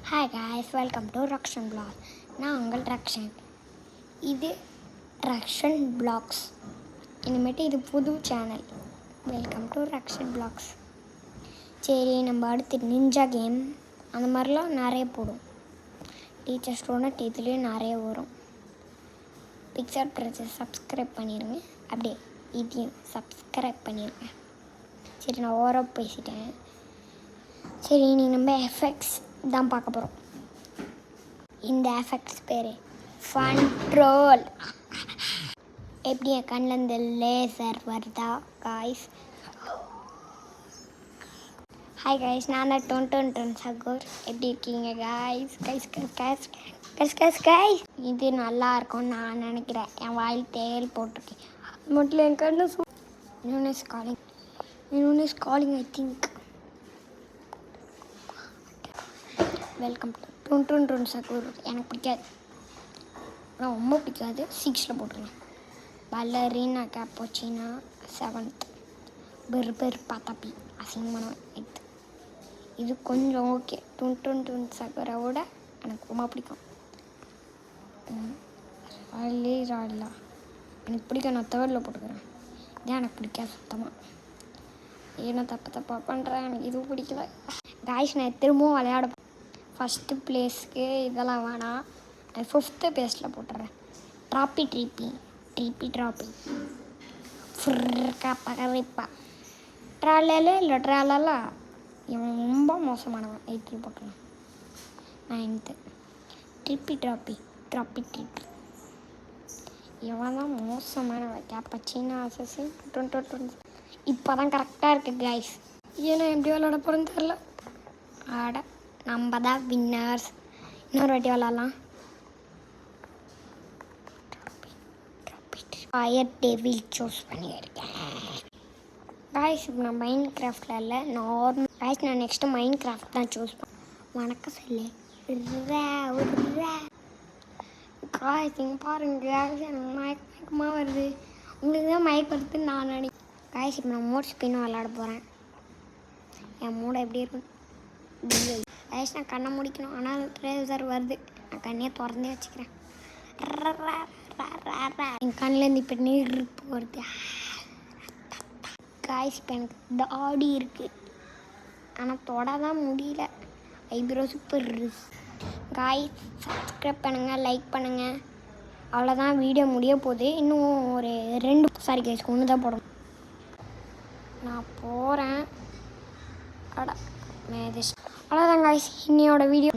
Hi guys, welcome to Rakshan blog. நான் உங்கள் ரக்ஷன். இது ரக்ஷன் பிளாக்ஸ். இனிமேட்டு இது புது channel. Welcome to Rakshan blogs. சரி, நம்ம அடுத்து நிஞ்சா கேம் அந்த மாதிரிலாம் நிறைய போடும். டீச்சர் ஸ்டூடெண்ட் இதுலேயும் நிறைய வரும். பிக்சர் ப்ரெஸ் சப்ஸ்கிரைப் பண்ணிடுங்க. அப்படியே இதையும் சப்ஸ்கிரைப் பண்ணிடுங்க. சரி, நான் ஓவராக பேசிட்டேன். சரி, நீ நம்ம எஃபெக்ட்ஸ் தான் பார்க்க போகிறோம். இந்த எஃபெக்ட்ஸ் பேர் ஃபன்ட்ரோல். எப்படி என் கண்ணில் இந்த லேசர் வருதா காய்ஸ்? ஹாய் காய்ஸ், நான் தான் டொன் சகோர். எப்படி இருக்கீங்க guys? Guys guys guys guys guys guys இது நல்லா இருக்கும்னு நான் நினைக்கிறேன். என் வாயில் தேல் போட்டிருக்கேன். மட்டும் என் கண்ணில் இன்னொன்று is calling I think. Welcome to டொன் சகோர். எனக்கு பிடிக்காது, ஆனால் ரொம்ப பிடிக்காது. 6ல் போட்டுருலாம். பல்லரினா கேப்போச்சினா 7th. பெர் பாத்தாப்பி அசிங்கமான 8th. இது கொஞ்சம் ஓகே. டொன் சகோரை விட எனக்கு ரொம்ப பிடிக்கும். ராலிலா எனக்கு பிடிக்கும். நான் 3rd போட்டுக்கிறேன். இதான் எனக்கு பிடிக்காது சுத்தமாக. ஏன்னா தப்பாக பண்ணுறேன். எனக்கு இதுவும் பிடிக்கல காய்ஸ். நான் திரும்பவும் விளையாட ஃபஸ்ட்டு ப்ளேஸ்க்கு இதெல்லாம் வேணாம். நான் 5th ப்ளேஸில் போட்டுறேன். ட்ராப்பி ஃப்ரிக்கா பகரிப்பா இல்லை ட்ராலா. இவன் ரொம்ப மோசமானவன். 8th போட்டுருவேன். 9th ட்ரிப்பி இவன் தான் மோசமானவன். கேப்பச்சினா அசசின் 20. இப்போ தான் கரெக்டாக இருக்குது கைஸ். ஏன்னா எப்படி விளாட போகிறேன்னு தெரில. ஆட நம்ம தான் வின்னர்ஸ். இன்னொரு வாட்டி விளாட்லாம். ஃபயர் டெவில் சூஸ் பண்ணியிருக்கேன் காய்ஸ். இப்போ நான் மைண்ட் கிராஃப்டில் இல்லை, நார்மல் காய்ஸ். நான் நெக்ஸ்ட்டு மைண்ட் கிராஃப்ட் தான் சூஸ் பண்ணேன். வணக்கம் சொல்லு காய்ஸ். இங்கே பாருங்க எனக்கு மயக்கமாக வருது. உங்களுக்கு தான் மயக்கம் வருதுன்னு நான் நினைக்கிறேன் காய்ஸ். இப்போ நான் மோட் ஸ்பின் விளாட போகிறேன். என் மூடை எப்படி இருக்கும் காய்ஸ்? நான் கண்ணை முடிக்கணும், ஆனால் ட்ரேசர் வருது. நான் கண்ணையே திறந்தே வச்சுக்கிறேன். என் கண்ணிலேருந்து இப்போ நெருப்பு வருது காய்ஸ். இப்போ எனக்கு தாடி இருக்குது, ஆனால் தொட தான் முடியல. Eyebrow super guys. சப்ஸ்கிரைப் பண்ணுங்கள், லைக் பண்ணுங்கள். அவ்வளோதான், வீடியோ முடிய போகுது. இன்னும் ஒரு 2 சாரி காய்ஸ், 1 தான் போடணும். நான் போகிறேன். அவ்வளோதான் காய்ஸ், இன்னையோட வீடியோ.